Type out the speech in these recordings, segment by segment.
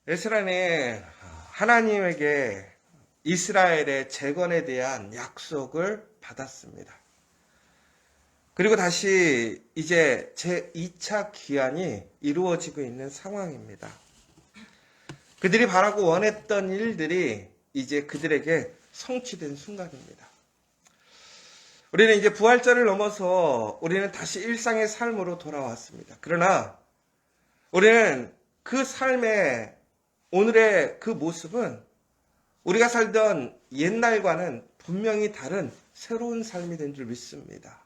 에스라는 하나님에게 이스라엘의 재건에 대한 약속을 받았습니다. 그리고 다시 이제 제2차 기한이 이루어지고 있는 상황입니다. 그들이 바라고 원했던 일들이 이제 그들에게 성취된 순간입니다. 우리는 이제 부활절을 넘어서 우리는 다시 일상의 삶으로 돌아왔습니다. 그러나 우리는 그 삶의 오늘의 그 모습은 우리가 살던 옛날과는 분명히 다른 새로운 삶이 된 줄 믿습니다.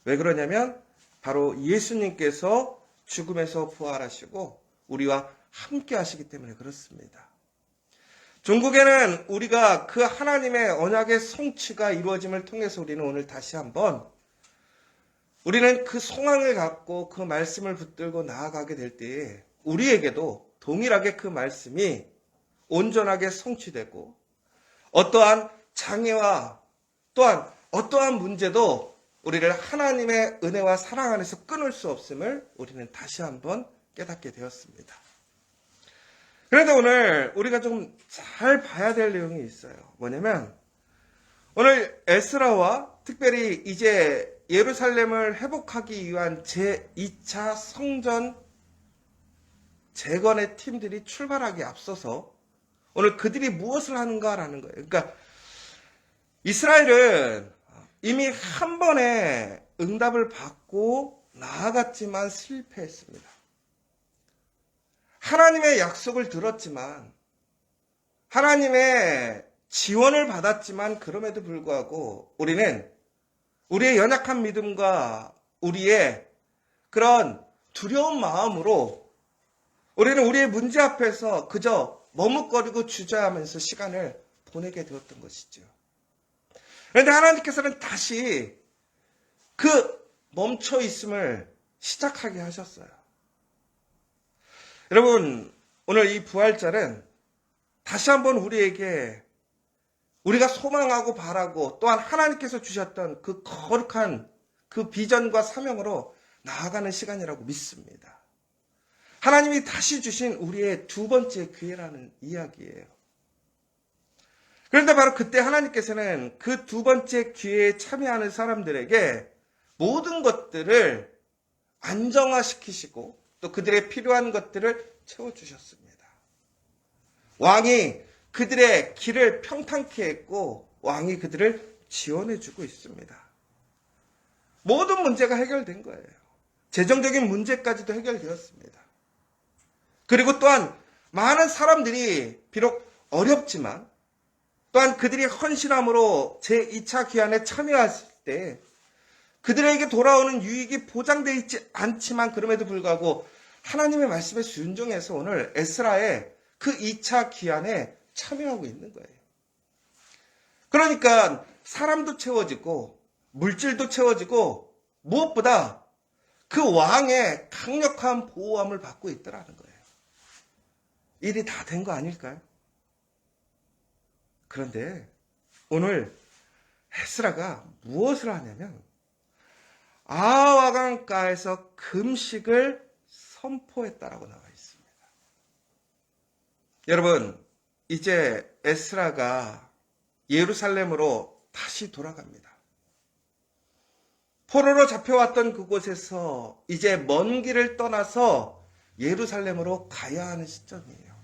왜 그러냐면 바로 예수님께서 죽음에서 부활하시고 우리와 함께 하시기 때문에 그렇습니다. 종국에는 우리가 그 하나님의 언약의 성취가 이루어짐을 통해서 우리는 오늘 다시 한번 우리는 그 소망을 갖고 그 말씀을 붙들고 나아가게 될 때에 우리에게도 동일하게 그 말씀이 온전하게 성취되고 어떠한 장애와 또한 어떠한 문제도 우리를 하나님의 은혜와 사랑 안에서 끊을 수 없음을 우리는 다시 한번 깨닫게 되었습니다. 그런데 오늘 우리가 좀 잘 봐야 될 내용이 있어요. 뭐냐면 오늘 에스라와 특별히 이제 예루살렘을 회복하기 위한 제2차 성전 재건의 팀들이 출발하기 앞서서 오늘 그들이 무엇을 하는가라는 거예요. 그러니까 이스라엘은 이미 한 번에 응답을 받고 나아갔지만 실패했습니다. 하나님의 약속을 들었지만 하나님의 지원을 받았지만 그럼에도 불구하고 우리는 우리의 연약한 믿음과 우리의 그런 두려운 마음으로 우리는 우리의 문제 앞에서 그저 머뭇거리고 주저하면서 시간을 보내게 되었던 것이죠. 그런데 하나님께서는 다시 그 멈춰 있음을 시작하게 하셨어요. 여러분, 오늘 이 부활절은 다시 한번 우리에게 우리가 소망하고 바라고 또한 하나님께서 주셨던 그 거룩한 그 비전과 사명으로 나아가는 시간이라고 믿습니다. 하나님이 다시 주신 우리의 두 번째 기회라는 이야기예요. 그런데 바로 그때 하나님께서는 그 두 번째 기회에 참여하는 사람들에게 모든 것들을 안정화시키시고 또 그들의 필요한 것들을 채워주셨습니다. 왕이 그들의 길을 평탄케 했고 왕이 그들을 지원해주고 있습니다. 모든 문제가 해결된 거예요. 재정적인 문제까지도 해결되었습니다. 그리고 또한 많은 사람들이 비록 어렵지만 또한 그들이 헌신함으로 제2차 기한에 참여했을 때 그들에게 돌아오는 유익이 보장되어 있지 않지만 그럼에도 불구하고 하나님의 말씀에 순종해서 오늘 에스라의 그 2차 기한에 참여하고 있는 거예요. 그러니까 사람도 채워지고 물질도 채워지고 무엇보다 그 왕의 강력한 보호함을 받고 있더라는 거예요. 일이 다 된 거 아닐까요? 그런데 오늘 에스라가 무엇을 하냐면 아하강가에서 금식을 선포했다라고 나와 있습니다. 여러분, 이제 에스라가 예루살렘으로 다시 돌아갑니다. 포로로 잡혀왔던 그곳에서 이제 먼 길을 떠나서 예루살렘으로 가야 하는 시점이에요.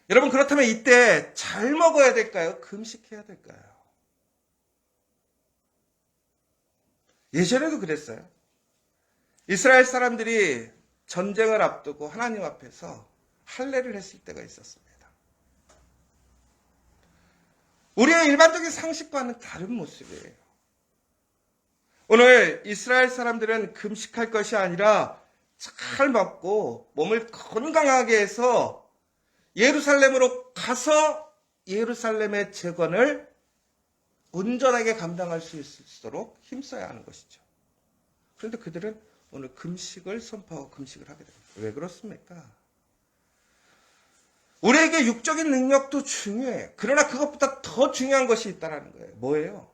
여러분, 그렇다면 이때 잘 먹어야 될까요? 금식해야 될까요? 예전에도 그랬어요. 이스라엘 사람들이 전쟁을 앞두고 하나님 앞에서 할례를 했을 때가 있었습니다. 우리의 일반적인 상식과는 다른 모습이에요. 오늘 이스라엘 사람들은 금식할 것이 아니라 잘 먹고 몸을 건강하게 해서 예루살렘으로 가서 예루살렘의 재건을 온전하게 감당할 수 있도록 힘써야 하는 것이죠. 그런데 그들은 오늘 금식을 선포하고 금식을 하게 됩니다. 왜 그렇습니까? 우리에게 육적인 능력도 중요해요. 그러나 그것보다 더 중요한 것이 있다는 거예요. 뭐예요?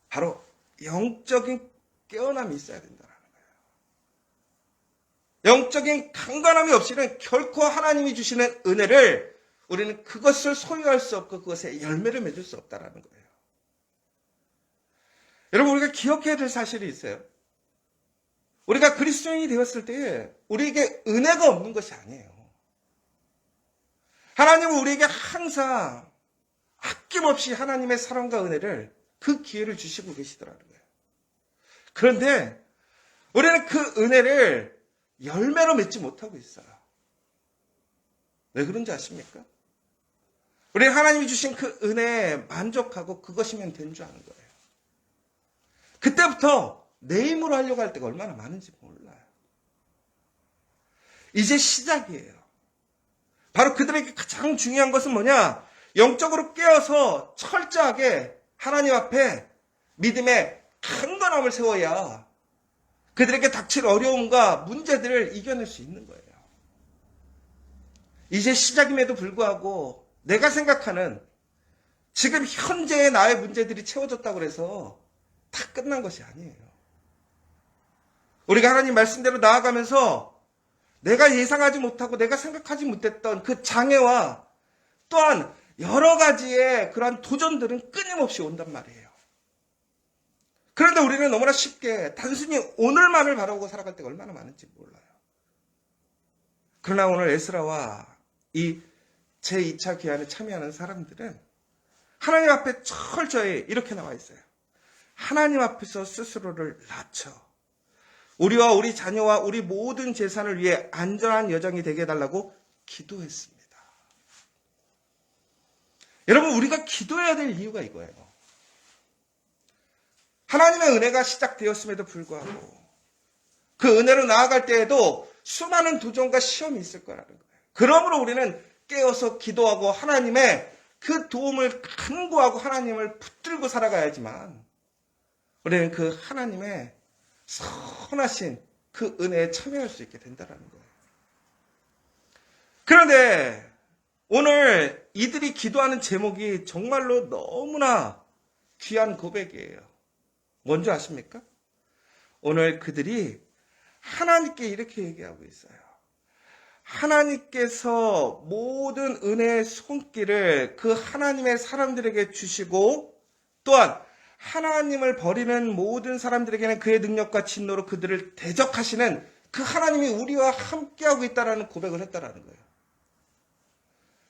바로 영적인 깨어남이 있어야 된다는 거예요. 영적인 강건함이 없이는 결코 하나님이 주시는 은혜를 우리는 그것을 소유할 수 없고 그것에 열매를 맺을 수 없다는 거예요. 여러분, 우리가 기억해야 될 사실이 있어요. 우리가 그리스도인이 되었을 때 우리에게 은혜가 없는 것이 아니에요. 하나님은 우리에게 항상 아낌없이 하나님의 사랑과 은혜를 그 기회를 주시고 계시더라는 거예요. 그런데 우리는 그 은혜를 열매로 맺지 못하고 있어요. 왜 그런지 아십니까? 우리는 하나님이 주신 그 은혜에 만족하고 그것이면 된 줄 아는 거예요. 그때부터 내 힘으로 하려고 할 때가 얼마나 많은지 몰라요. 이제 시작이에요. 바로 그들에게 가장 중요한 것은 뭐냐? 영적으로 깨어서 철저하게 하나님 앞에 믿음의 강건함을 세워야 그들에게 닥칠 어려움과 문제들을 이겨낼 수 있는 거예요. 이제 시작임에도 불구하고 내가 생각하는 지금 현재의 나의 문제들이 채워졌다고 해서 다 끝난 것이 아니에요. 우리가 하나님 말씀대로 나아가면서 내가 예상하지 못하고 내가 생각하지 못했던 그 장애와 또한 여러 가지의 그러한 도전들은 끊임없이 온단 말이에요. 그런데 우리는 너무나 쉽게 단순히 오늘만을 바라보고 살아갈 때가 얼마나 많은지 몰라요. 그러나 오늘 에스라와 이 제2차 기한에 참여하는 사람들은 하나님 앞에 철저히 이렇게 나와 있어요. 하나님 앞에서 스스로를 낮춰 우리와 우리 자녀와 우리 모든 재산을 위해 안전한 여정이 되게 해달라고 기도했습니다. 여러분, 우리가 기도해야 될 이유가 이거예요. 하나님의 은혜가 시작되었음에도 불구하고 그 은혜로 나아갈 때에도 수많은 도전과 시험이 있을 거라는 거예요. 그러므로 우리는 깨어서 기도하고 하나님의 그 도움을 간구하고 하나님을 붙들고 살아가야지만 우리는 그 하나님의 선하신 그 은혜에 참여할 수 있게 된다는 거예요. 그런데 오늘 이들이 기도하는 제목이 정말로 너무나 귀한 고백이에요. 뭔지 아십니까? 오늘 그들이 하나님께 이렇게 얘기하고 있어요. 하나님께서 모든 은혜의 손길을 그 하나님의 사람들에게 주시고 또한 하나님을 버리는 모든 사람들에게는 그의 능력과 진노로 그들을 대적하시는 그 하나님이 우리와 함께하고 있다는 고백을 했다는 거예요.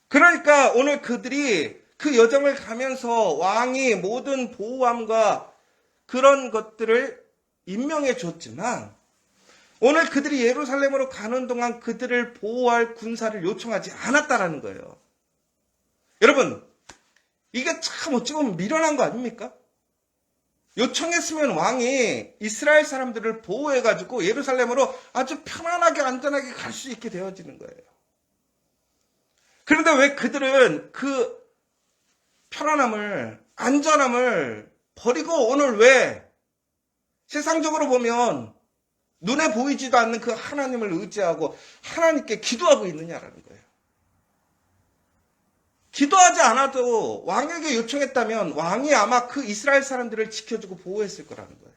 그러니까 오늘 그들이 그 여정을 가면서 왕이 모든 보호함과 그런 것들을 임명해 줬지만 오늘 그들이 예루살렘으로 가는 동안 그들을 보호할 군사를 요청하지 않았다는 거예요. 여러분, 이게 참 어찌 보면 미련한 거 아닙니까? 요청했으면 왕이 이스라엘 사람들을 보호해가지고 예루살렘으로 아주 편안하게 안전하게 갈 수 있게 되어지는 거예요. 그런데 왜 그들은 그 편안함을, 안전함을 버리고 오늘 왜 세상적으로 보면 눈에 보이지도 않는 그 하나님을 의지하고 하나님께 기도하고 있느냐라는 거예요. 기도하지 않아도 왕에게 요청했다면 왕이 아마 그 이스라엘 사람들을 지켜주고 보호했을 거라는 거예요.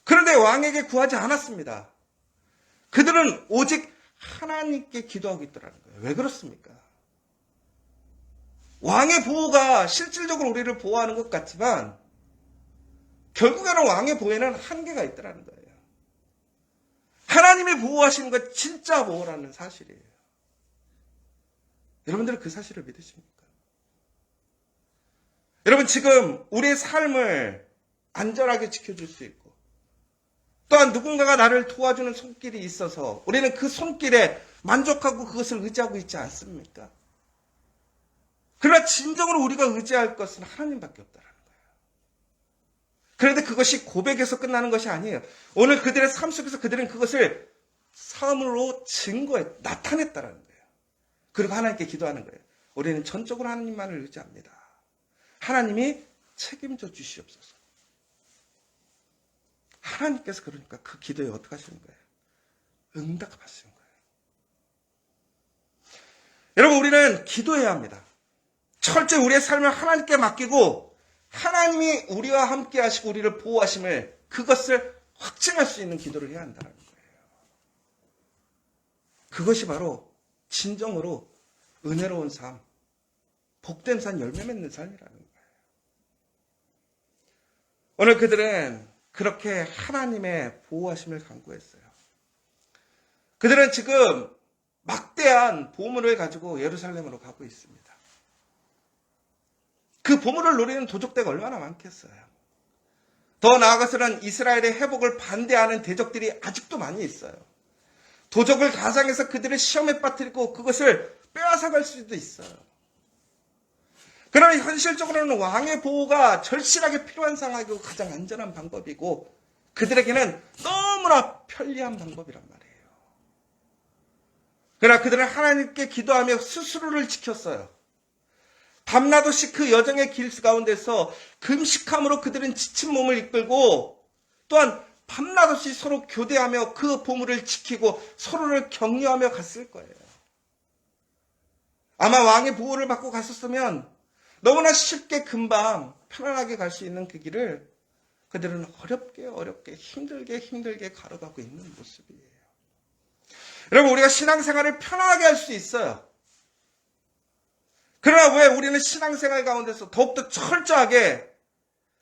그런데 왕에게 구하지 않았습니다. 그들은 오직 하나님께 기도하고 있더라는 거예요. 왜 그렇습니까? 왕의 보호가 실질적으로 우리를 보호하는 것 같지만 결국에는 왕의 보호에는 한계가 있더라는 거예요. 하나님이 보호하시는 것 진짜 보호라는 사실이에요. 여러분들은 그 사실을 믿으십니까? 여러분, 지금 우리의 삶을 안전하게 지켜줄 수 있고 또한 누군가가 나를 도와주는 손길이 있어서 우리는 그 손길에 만족하고 그것을 의지하고 있지 않습니까? 그러나 진정으로 우리가 의지할 것은 하나님밖에 없다라는 거예요. 그런데 그것이 고백에서 끝나는 것이 아니에요. 오늘 그들의 삶 속에서 그들은 그것을 삶으로 나타냈다라는 거예요. 그리고 하나님께 기도하는 거예요. 우리는 전적으로 하나님만을 의지합니다. 하나님이 책임져 주시옵소서. 하나님께서 그러니까 그 기도에 어떻게 하시는 거예요? 응답하시는 거예요. 여러분, 우리는 기도해야 합니다. 철저히 우리의 삶을 하나님께 맡기고 하나님이 우리와 함께 하시고 우리를 보호하심을 그것을 확증할 수 있는 기도를 해야 한다는 거예요. 그것이 바로 진정으로 은혜로운 삶, 복된 삶, 열매 맺는 삶이라는 거예요. 오늘 그들은 그렇게 하나님의 보호하심을 간구했어요. 그들은 지금 막대한 보물을 가지고 예루살렘으로 가고 있습니다. 그 보물을 노리는 도적대가 얼마나 많겠어요. 더 나아가서는 이스라엘의 회복을 반대하는 대적들이 아직도 많이 있어요. 도적을 가상해서 그들을 시험에 빠뜨리고 그것을 빼앗아갈 수도 있어요. 그러나 현실적으로는 왕의 보호가 절실하게 필요한 상황이고 가장 안전한 방법이고 그들에게는 너무나 편리한 방법이란 말이에요. 그러나 그들은 하나님께 기도하며 스스로를 지켰어요. 밤낮없이 그 여정의 길 가운데서 금식함으로 그들은 지친 몸을 이끌고 또한 밤낮없이 서로 교대하며 그 보물을 지키고 서로를 격려하며 갔을 거예요. 아마 왕의 보호를 받고 갔었으면 너무나 쉽게 금방 편안하게 갈 수 있는 그 길을 그들은 어렵게 힘들게 걸어가고 있는 모습이에요. 여러분, 우리가 신앙생활을 편안하게 할 수 있어요. 그러나 왜 우리는 신앙생활 가운데서 더욱더 철저하게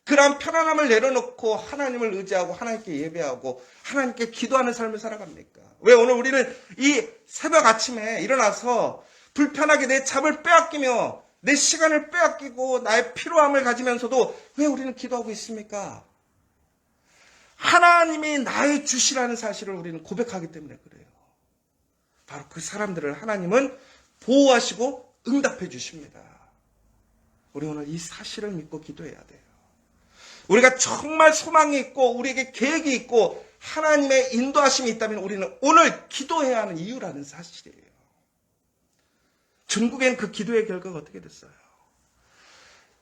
그러한 편안함을 내려놓고 하나님을 의지하고 하나님께 예배하고 하나님께 기도하는 삶을 살아갑니까? 왜 오늘 우리는 이 새벽 아침에 일어나서 불편하게 내 잠을 빼앗기며 내 시간을 빼앗기고 나의 피로함을 가지면서도 왜 우리는 기도하고 있습니까? 하나님이 나의 주시라는 사실을 우리는 고백하기 때문에 그래요. 바로 그 사람들을 하나님은 보호하시고 응답해 주십니다. 우리 오늘 이 사실을 믿고 기도해야 돼요. 우리가 정말 소망이 있고 우리에게 계획이 있고 하나님의 인도하심이 있다면 우리는 오늘 기도해야 하는 이유라는 사실이에요. 중국엔 그 기도의 결과가 어떻게 됐어요?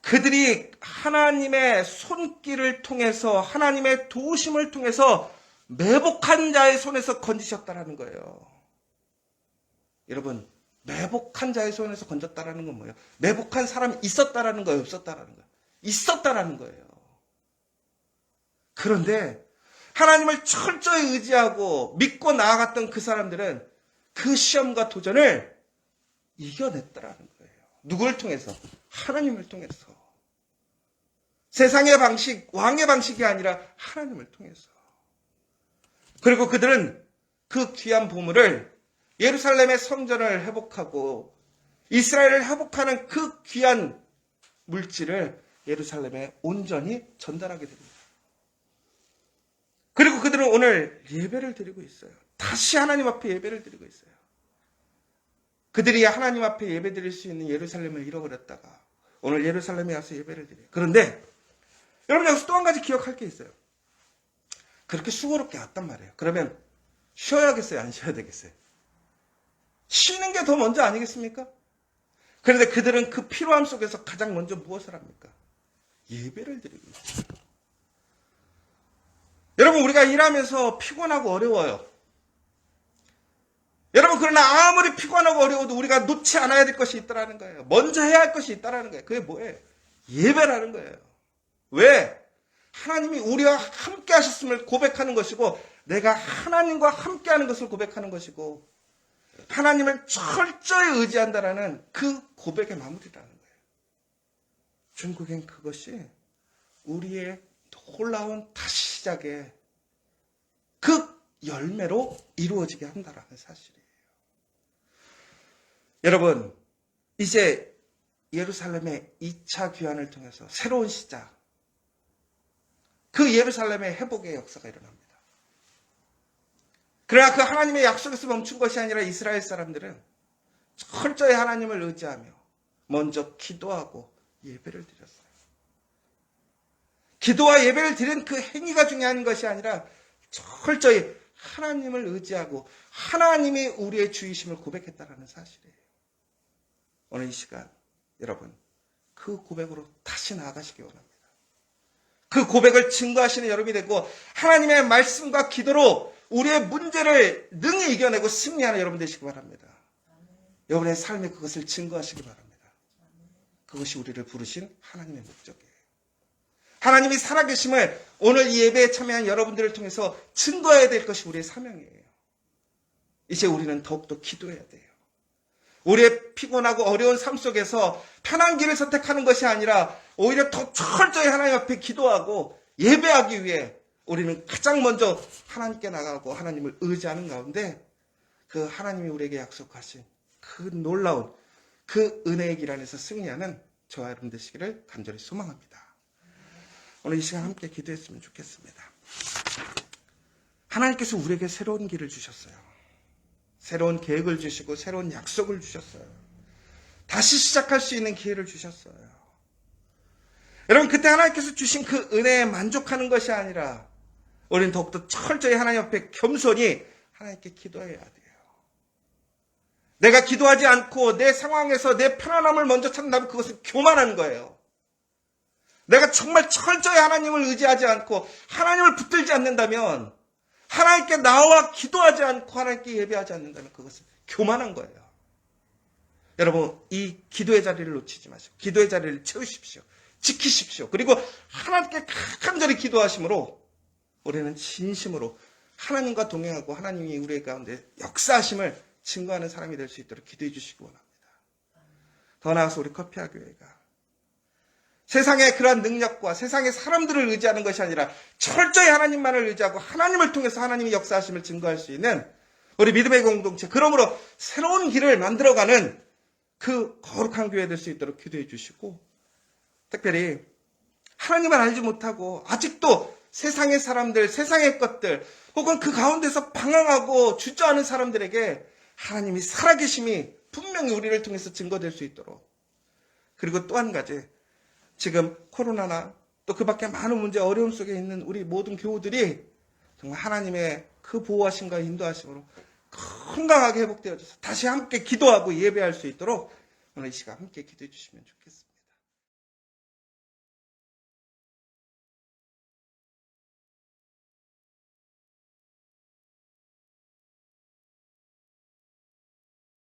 그들이 하나님의 손길을 통해서 하나님의 도우심을 통해서 매복한 자의 손에서 건지셨다라는 거예요. 여러분, 매복한 자의 손에서 건졌다라는 건 뭐예요? 매복한 사람이 있었다라는 거예요? 없었다라는 거예요? 있었다라는 거예요. 그런데 하나님을 철저히 의지하고 믿고 나아갔던 그 사람들은 그 시험과 도전을 이겨냈다라는 거예요. 누구를 통해서? 하나님을 통해서. 세상의 방식, 왕의 방식이 아니라 하나님을 통해서. 그리고 그들은 그 귀한 보물을 예루살렘의 성전을 회복하고 이스라엘을 회복하는 그 귀한 물질을 예루살렘에 온전히 전달하게 됩니다. 그리고 그들은 오늘 예배를 드리고 있어요. 다시 하나님 앞에 예배를 드리고 있어요. 그들이 하나님 앞에 예배 드릴 수 있는 예루살렘을 잃어버렸다가 오늘 예루살렘에 와서 예배를 드려요. 그런데 여러분 여기서 또 한 가지 기억할 게 있어요. 그렇게 수고롭게 왔단 말이에요. 그러면 쉬어야겠어요? 안 쉬어야 되겠어요? 쉬는 게 더 먼저 아니겠습니까? 그런데 그들은 그 피로함 속에서 가장 먼저 무엇을 합니까? 예배를 드리고 있어요. 여러분, 우리가 일하면서 피곤하고 어려워요. 여러분, 그러나 아무리 피곤하고 어려워도 우리가 놓지 않아야 될 것이 있다라는 거예요. 먼저 해야 할 것이 있다라는 거예요. 그게 뭐예요? 예배라는 거예요. 왜? 하나님이 우리와 함께 하셨음을 고백하는 것이고 내가 하나님과 함께 하는 것을 고백하는 것이고 하나님을 철저히 의지한다라는 그 고백의 마무리라는 거예요. 중국엔 그것이 우리의 놀라운 다시 시작의 그 열매로 이루어지게 한다라는 사실이에요. 여러분, 이제 예루살렘의 2차 귀환을 통해서 새로운 시작, 그 예루살렘의 회복의 역사가 일어납니다. 그러나 그 하나님의 약속에서 멈춘 것이 아니라 이스라엘 사람들은 철저히 하나님을 의지하며 먼저 기도하고 예배를 드렸어요. 기도와 예배를 드린 그 행위가 중요한 것이 아니라 철저히 하나님을 의지하고 하나님이 우리의 주이심을 고백했다는 사실이에요. 오늘 이 시간 여러분 그 고백으로 다시 나아가시기 원합니다. 그 고백을 증거하시는 여러분이 되고 하나님의 말씀과 기도로 우리의 문제를 능히 이겨내고 승리하는 여러분 되시기 바랍니다. 여러분의 삶에 그것을 증거하시기 바랍니다. 그것이 우리를 부르신 하나님의 목적이에요. 하나님이 살아계심을 오늘 이 예배에 참여한 여러분들을 통해서 증거해야 될 것이 우리의 사명이에요. 이제 우리는 더욱더 기도해야 돼요. 우리의 피곤하고 어려운 삶 속에서 편한 길을 선택하는 것이 아니라 오히려 더 철저히 하나님 앞에 기도하고 예배하기 위해 우리는 가장 먼저 하나님께 나가고 하나님을 의지하는 가운데 그 하나님이 우리에게 약속하신 그 놀라운 그 은혜의 길 안에서 승리하는 저와 여러분 되시기를 간절히 소망합니다. 오늘 이 시간 함께 기도했으면 좋겠습니다. 하나님께서 우리에게 새로운 길을 주셨어요. 새로운 계획을 주시고 새로운 약속을 주셨어요. 다시 시작할 수 있는 기회를 주셨어요. 여러분, 그때 하나님께서 주신 그 은혜에 만족하는 것이 아니라 우리는 더욱더 철저히 하나님 앞에 겸손히 하나님께 기도해야 돼요. 내가 기도하지 않고 내 상황에서 내 편안함을 먼저 찾는다면 그것은 교만한 거예요. 내가 정말 철저히 하나님을 의지하지 않고 하나님을 붙들지 않는다면, 하나님께 나와 기도하지 않고 하나님께 예배하지 않는다면 그것은 교만한 거예요. 여러분, 이 기도의 자리를 놓치지 마시고 기도의 자리를 채우십시오. 지키십시오. 그리고 하나님께 간절히 기도하심으로 우리는 진심으로 하나님과 동행하고 하나님이 우리 가운데 역사하심을 증거하는 사람이 될 수 있도록 기도해 주시기 원합니다. 더 나아가서 우리 커피아 교회가 세상의 그러한 능력과 세상의 사람들을 의지하는 것이 아니라 철저히 하나님만을 의지하고 하나님을 통해서 하나님이 역사하심을 증거할 수 있는 우리 믿음의 공동체, 그러므로 새로운 길을 만들어가는 그 거룩한 교회 될 수 있도록 기도해 주시고, 특별히 하나님을 알지 못하고 아직도 세상의 사람들, 세상의 것들 혹은 그 가운데서 방황하고 주저하는 사람들에게 하나님이 살아계심이 분명히 우리를 통해서 증거될 수 있도록, 그리고 또 한 가지, 지금 코로나나 또 그 밖에 많은 문제, 어려움 속에 있는 우리 모든 교우들이 정말 하나님의 그 보호하심과 인도하심으로 건강하게 회복되어져서 다시 함께 기도하고 예배할 수 있도록 오늘 이 시간 함께 기도해 주시면 좋겠습니다.